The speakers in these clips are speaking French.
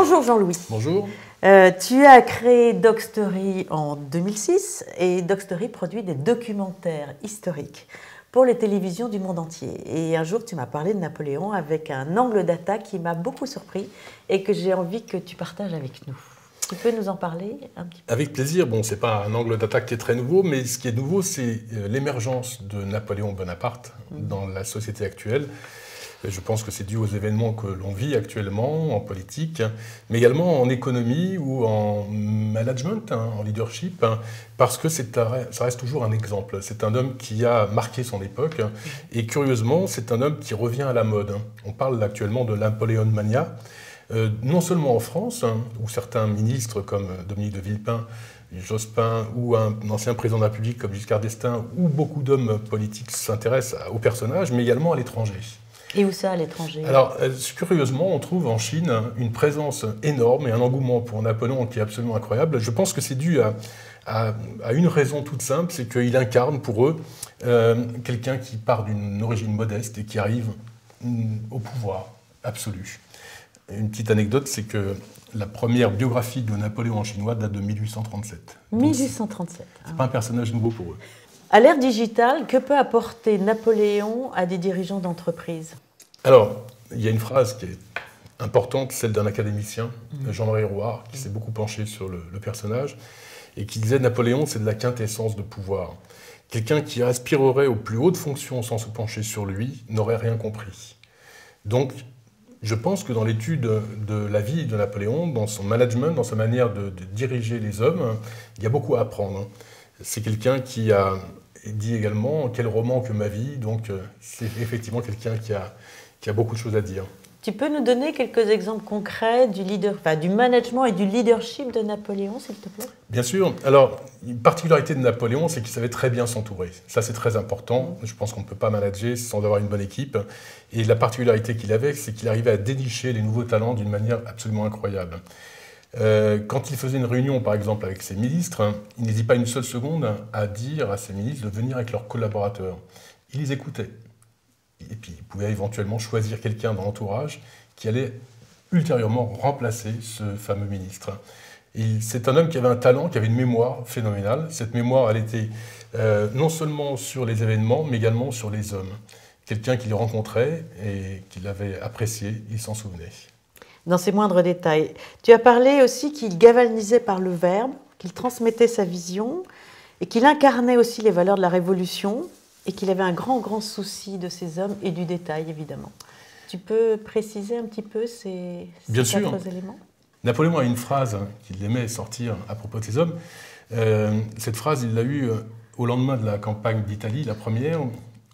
Bonjour Jean-Louis. Bonjour. Tu as créé Dogstory en 2006 et Dogstory produit des documentaires historiques pour les télévisions du monde entier. Et un jour, tu m'as parlé de Napoléon avec un angle d'attaque qui m'a beaucoup surpris et que j'ai envie que tu partages avec nous. Tu peux nous en parler un petit peu? Avec plaisir. Bon, c'est pas un angle d'attaque qui est très nouveau, mais ce qui est nouveau, c'est l'émergence de Napoléon Bonaparte dans la société actuelle. Je pense que c'est dû aux événements que l'on vit actuellement en politique, mais également en économie ou en management, en leadership, parce que ça reste toujours un exemple. C'est un homme qui a marqué son époque et curieusement, c'est un homme qui revient à la mode. On parle actuellement de Napoléon Mania, non seulement en France, où certains ministres comme Dominique de Villepin, Jospin ou un ancien président de la République comme Giscard d'Estaing, ou beaucoup d'hommes politiques s'intéressent au personnage, mais également à l'étranger. Et où ça, à l'étranger? Alors, curieusement, on trouve en Chine une présence énorme et un engouement pour Napoléon qui est absolument incroyable. Je pense que c'est dû à une raison toute simple, c'est qu'il incarne pour eux quelqu'un qui part d'une origine modeste et qui arrive au pouvoir absolu. Une petite anecdote, c'est que la première biographie de Napoléon en chinois date de 1837. 1837. C'est pas un personnage nouveau pour eux. À l'ère digitale, que peut apporter Napoléon à des dirigeants d'entreprise? Alors, il y a une phrase qui est importante, celle d'un académicien, Jean-Marie Rouart, qui s'est beaucoup penché sur le personnage, et qui disait « Napoléon, c'est de la quintessence de pouvoir. Quelqu'un qui aspirerait aux plus hautes fonctions sans se pencher sur lui n'aurait rien compris. » Donc, je pense que dans l'étude de la vie de Napoléon, dans son management, dans sa manière de diriger les hommes, il y a beaucoup à apprendre. C'est quelqu'un qui a dit également « Quel roman que ma vie », donc c'est effectivement quelqu'un qui a beaucoup de choses à dire. Tu peux nous donner quelques exemples concrets du management et du leadership de Napoléon, s'il te plaît? Bien sûr. Alors, une particularité de Napoléon, c'est qu'il savait très bien s'entourer. Ça, c'est très important. Je pense qu'on ne peut pas manager sans avoir une bonne équipe. Et la particularité qu'il avait, c'est qu'il arrivait à dénicher les nouveaux talents d'une manière absolument incroyable. Quand il faisait une réunion, par exemple, avec ses ministres, il n'hésitait pas une seule seconde à dire à ses ministres de venir avec leurs collaborateurs. Il les écoutait. Et puis, il pouvait éventuellement choisir quelqu'un dans l'entourage qui allait ultérieurement remplacer ce fameux ministre. C'est un homme qui avait un talent, qui avait une mémoire phénoménale. Cette mémoire, elle était non seulement sur les événements, mais également sur les hommes. Quelqu'un qui les rencontrait et qui l'avait apprécié, il s'en souvenait. Dans ses moindres détails. Tu as parlé aussi qu'il galvanisait par le verbe, qu'il transmettait sa vision et qu'il incarnait aussi les valeurs de la Révolution et qu'il avait un grand souci de ces hommes et du détail, évidemment. Tu peux préciser un petit peu ces quatre éléments? Napoléon a une phrase qu'il aimait sortir à propos de ces hommes. Cette phrase, il l'a eue au lendemain de la campagne d'Italie, la première,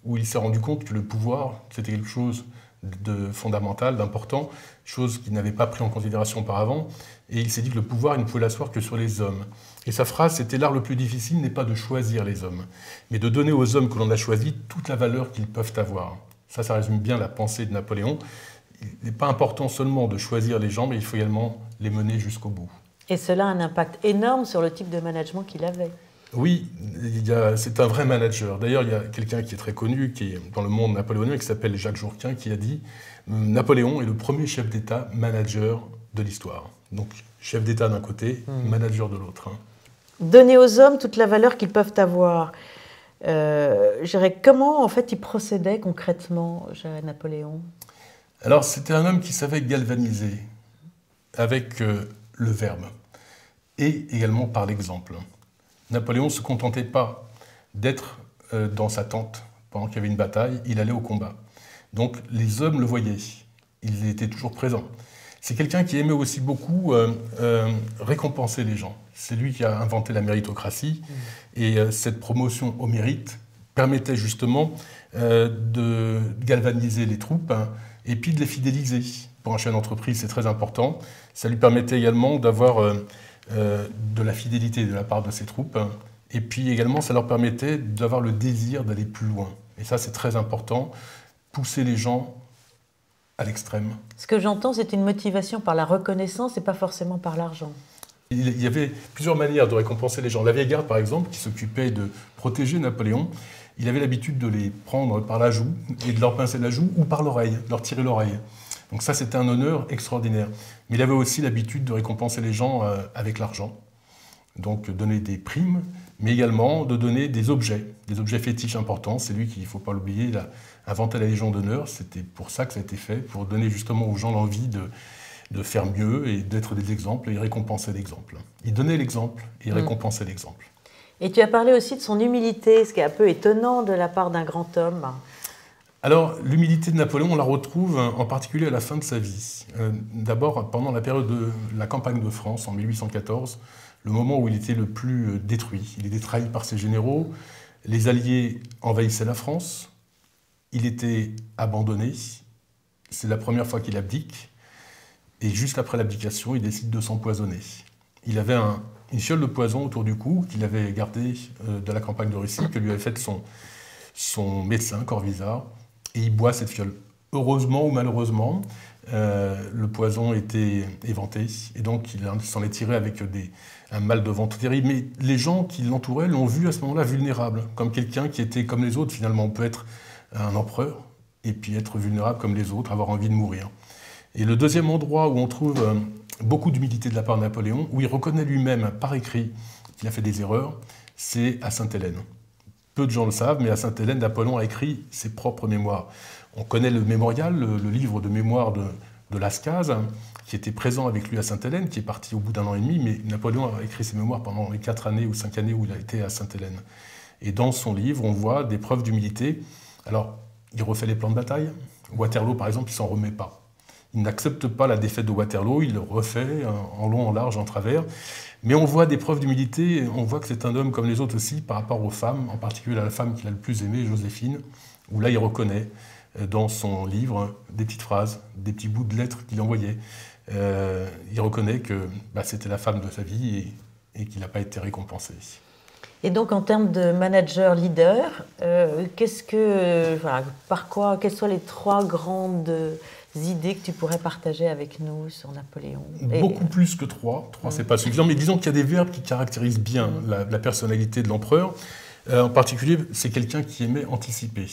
où il s'est rendu compte que le pouvoir, c'était quelque chose de fondamental, d'important, chose qu'il n'avait pas pris en considération auparavant, et il s'est dit que le pouvoir, il ne pouvait l'asseoir que sur les hommes. Et sa phrase, c'était « l'art le plus difficile n'est pas de choisir les hommes, mais de donner aux hommes que l'on a choisis toute la valeur qu'ils peuvent avoir ». Ça résume bien la pensée de Napoléon. Il n'est pas important seulement de choisir les gens, mais il faut également les mener jusqu'au bout. Et cela a un impact énorme sur le type de management qu'il avait. Oui, c'est un vrai manager. D'ailleurs, il y a quelqu'un qui est très connu, qui est dans le monde napoléonien, qui s'appelle Jacques Jourquin, qui a dit « Napoléon est le premier chef d'État manager de l'histoire ». Donc, chef d'État d'un côté, manager de l'autre. Donner aux hommes toute la valeur qu'ils peuvent avoir. Je dirais, comment, en fait, il procédait concrètement, Napoléon? Alors, c'était un homme qui savait galvaniser avec le verbe et également par l'exemple. Napoléon ne se contentait pas d'être dans sa tente pendant qu'il y avait une bataille, il allait au combat. Donc les hommes le voyaient, il était toujours présent. C'est quelqu'un qui aimait aussi beaucoup récompenser les gens. C'est lui qui a inventé la méritocratie et cette promotion au mérite permettait justement de galvaniser les troupes et puis de les fidéliser. Pour un chef d'entreprise, c'est très important. Ça lui permettait également d'avoir de la fidélité de la part de ses troupes. Et puis également, ça leur permettait d'avoir le désir d'aller plus loin. Et ça, c'est très important, pousser les gens à l'extrême. Ce que j'entends, c'est une motivation par la reconnaissance et pas forcément par l'argent. Il y avait plusieurs manières de récompenser les gens. La vieille garde, par exemple, qui s'occupait de protéger Napoléon, il avait l'habitude de les prendre par la joue et de leur pincer la joue ou par l'oreille, de leur tirer l'oreille. Donc ça, c'était un honneur extraordinaire. Mais il avait aussi l'habitude de récompenser les gens avec l'argent, donc donner des primes, mais également de donner des objets fétiches importants. C'est lui qui, il ne faut pas l'oublier, il a inventé la Légion d'honneur. C'était pour ça que ça a été fait, pour donner justement aux gens l'envie de faire mieux et d'être des exemples et récompenser l'exemple. Il donnait l'exemple et récompensait l'exemple. Et tu as parlé aussi de son humilité, ce qui est un peu étonnant de la part d'un grand homme. Alors, l'humilité de Napoléon, on la retrouve en particulier à la fin de sa vie. D'abord, pendant la période de la campagne de France, en 1814, le moment où il était le plus détruit. Il était trahi par ses généraux, les Alliés envahissaient la France, il était abandonné, c'est la première fois qu'il abdique, et juste après l'abdication, il décide de s'empoisonner. Il avait une fiole de poison autour du cou qu'il avait gardée de la campagne de Russie, que lui avait faite son médecin, Corvisart, et il boit cette fiole. Heureusement ou malheureusement, le poison était éventé, et donc il s'en est tiré avec un mal de ventre terrible. Mais les gens qui l'entouraient l'ont vu à ce moment-là vulnérable, comme quelqu'un qui était comme les autres. Finalement, on peut être un empereur, et puis être vulnérable comme les autres, avoir envie de mourir. Et le deuxième endroit où on trouve beaucoup d'humilité de la part de Napoléon, où il reconnaît lui-même par écrit qu'il a fait des erreurs, c'est à Sainte-Hélène. Peu de gens le savent, mais à Sainte-Hélène, Napoléon a écrit ses propres mémoires. On connaît le mémorial, le livre de mémoire de Lascaz, qui était présent avec lui à Sainte-Hélène, qui est parti au bout d'1 an et demi, mais Napoléon a écrit ses mémoires pendant les 4 années ou 5 années où il a été à Sainte-Hélène. Et dans son livre, on voit des preuves d'humilité. Alors, il refait les plans de bataille. Waterloo, par exemple, il ne s'en remet pas. Il n'accepte pas la défaite de Waterloo, il le refait en long, en large, en travers. Mais on voit des preuves d'humilité, on voit que c'est un homme comme les autres aussi par rapport aux femmes, en particulier à la femme qu'il a le plus aimée, Joséphine, où là il reconnaît dans son livre des petites phrases, des petits bouts de lettres qu'il envoyait. Il reconnaît que c'était la femme de sa vie et qu'il n'a pas été récompensé. Et donc, en termes de manager-leader, quelles sont les 3 grandes idées que tu pourrais partager avec nous sur Napoléon? Beaucoup plus que 3. 3, c'est pas suffisant, mais disons qu'il y a des verbes qui caractérisent bien la personnalité de l'empereur. En particulier, c'est quelqu'un qui aimait anticiper.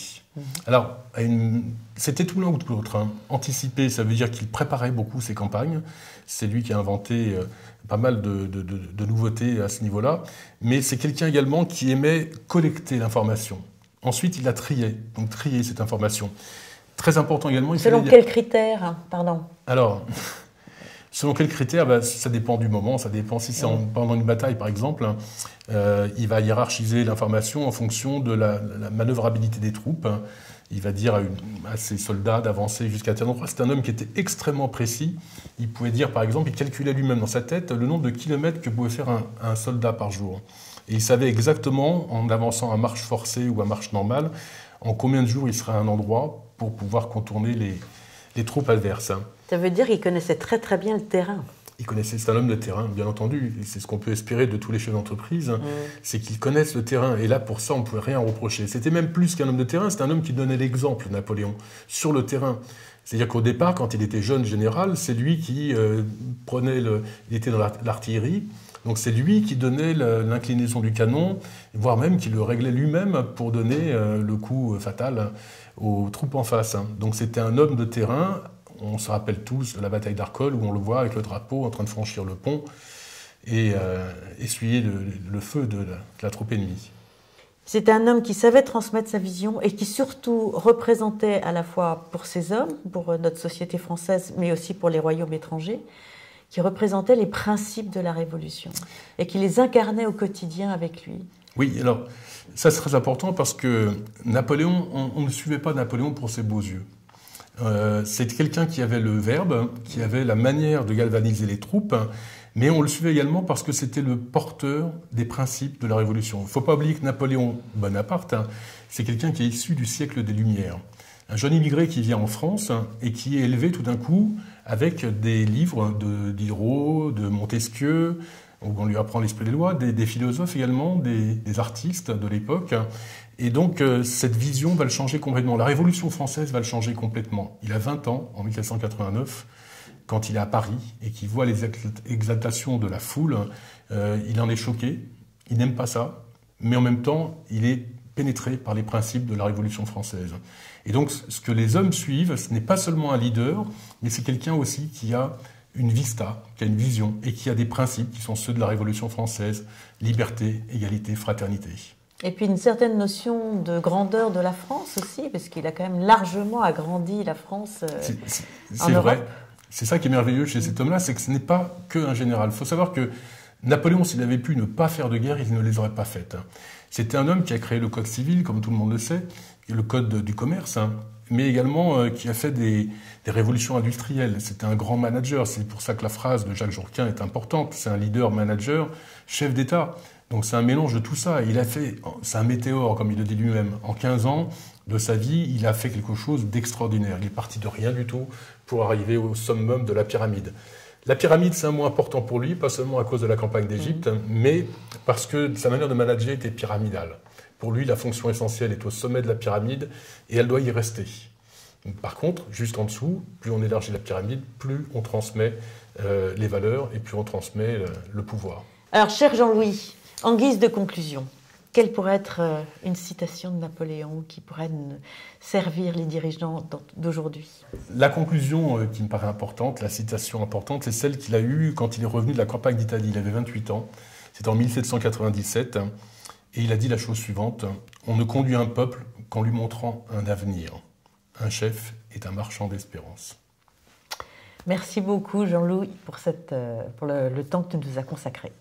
Alors, c'était tout l'un ou tout l'autre. Anticiper, ça veut dire qu'il préparait beaucoup ses campagnes. C'est lui qui a inventé pas mal de nouveautés à ce niveau-là. Mais c'est quelqu'un également qui aimait collecter l'information. Ensuite, il a trié, donc trier cette information. Très important également. Selon quels critères, pardon? Alors, selon quels critères, ça dépend du moment. Ça dépend si c'est pendant une bataille, par exemple. Il va hiérarchiser l'information en fonction de la manœuvrabilité des troupes. Il va dire à ses soldats d'avancer jusqu'à tel endroit. C'est un homme qui était extrêmement précis. Il pouvait dire, par exemple, il calculait lui-même dans sa tête le nombre de kilomètres que pouvait faire un soldat par jour. Et il savait exactement, en avançant à marche forcée ou à marche normale, en combien de jours il serait à un endroit pour pouvoir contourner les troupes adverses. Ça veut dire qu'il connaissait très très bien le terrain. C'est un homme de terrain, bien entendu. C'est ce qu'on peut espérer de tous les chefs d'entreprise, c'est qu'ils connaissent le terrain. Et là, pour ça, on ne pouvait rien reprocher. C'était même plus qu'un homme de terrain, c'était un homme qui donnait l'exemple, Napoléon, sur le terrain. C'est-à-dire qu'au départ, quand il était jeune général, c'est lui qui il était dans l'artillerie, donc c'est lui qui donnait l'inclinaison du canon, voire même qui le réglait lui-même pour donner le coup fatal aux troupes en face. Donc c'était un homme de terrain. On se rappelle tous de la bataille d'Arcole où on le voit avec le drapeau en train de franchir le pont et essuyer le feu de la troupe ennemie. C'est un homme qui savait transmettre sa vision et qui surtout représentait à la fois pour ses hommes, pour notre société française, mais aussi pour les royaumes étrangers, qui représentait les principes de la Révolution et qui les incarnait au quotidien avec lui. Oui, alors ça c'est très important parce que Napoléon, on ne suivait pas Napoléon pour ses beaux yeux. C'est quelqu'un qui avait le verbe, qui avait la manière de galvaniser les troupes, mais on le suivait également parce que c'était le porteur des principes de la Révolution. Il ne faut pas oublier que Napoléon Bonaparte, c'est quelqu'un qui est issu du siècle des Lumières. Un jeune immigré qui vient en France et qui est élevé tout d'un coup avec des livres de Diderot, de Montesquieu, où on lui apprend l'esprit des lois, des philosophes également, des artistes de l'époque. Et donc, cette vision va le changer complètement. La Révolution française va le changer complètement. Il a 20 ans, en 1789, quand il est à Paris et qu'il voit les exaltations de la foule, il en est choqué. Il n'aime pas ça, mais en même temps, il est pénétré par les principes de la Révolution française. Et donc, ce que les hommes suivent, ce n'est pas seulement un leader, mais c'est quelqu'un aussi qui a une vista, qui a une vision, et qui a des principes qui sont ceux de la Révolution française, liberté, égalité, fraternité. Et puis une certaine notion de grandeur de la France aussi, parce qu'il a quand même largement agrandi la France en Europe. Vrai. C'est ça qui est merveilleux chez cet homme-là, c'est que ce n'est pas qu'un général. Il faut savoir que Napoléon, s'il avait pu ne pas faire de guerre, il ne les aurait pas faites. C'était un homme qui a créé le Code civil, comme tout le monde le sait, le Code du commerce, mais également qui a fait des révolutions industrielles. C'était un grand manager. C'est pour ça que la phrase de Jacques Jourquin est importante. C'est un leader, manager, chef d'État. Donc c'est un mélange de tout ça. C'est un météore, comme il le dit lui-même. En 15 ans de sa vie, il a fait quelque chose d'extraordinaire. Il est parti de rien du tout pour arriver au summum de la pyramide. La pyramide, c'est un mot important pour lui, pas seulement à cause de la campagne d'Égypte, mais parce que sa manière de manager était pyramidale. Pour lui, la fonction essentielle est au sommet de la pyramide et elle doit y rester. Par contre, juste en dessous, plus on élargit la pyramide, plus on transmet les valeurs et plus on transmet le pouvoir. Alors, cher Jean-Louis, en guise de conclusion, quelle pourrait être une citation de Napoléon qui pourrait servir les dirigeants d'aujourd'hui? La conclusion qui me paraît importante, la citation importante, c'est celle qu'il a eue quand il est revenu de la campagne d'Italie. Il avait 28 ans, c'était en 1797, et il a dit la chose suivante: on ne conduit un peuple qu'en lui montrant un avenir. Un chef est un marchand d'espérance. Merci beaucoup Jean-Louis pour le temps que tu nous as consacré.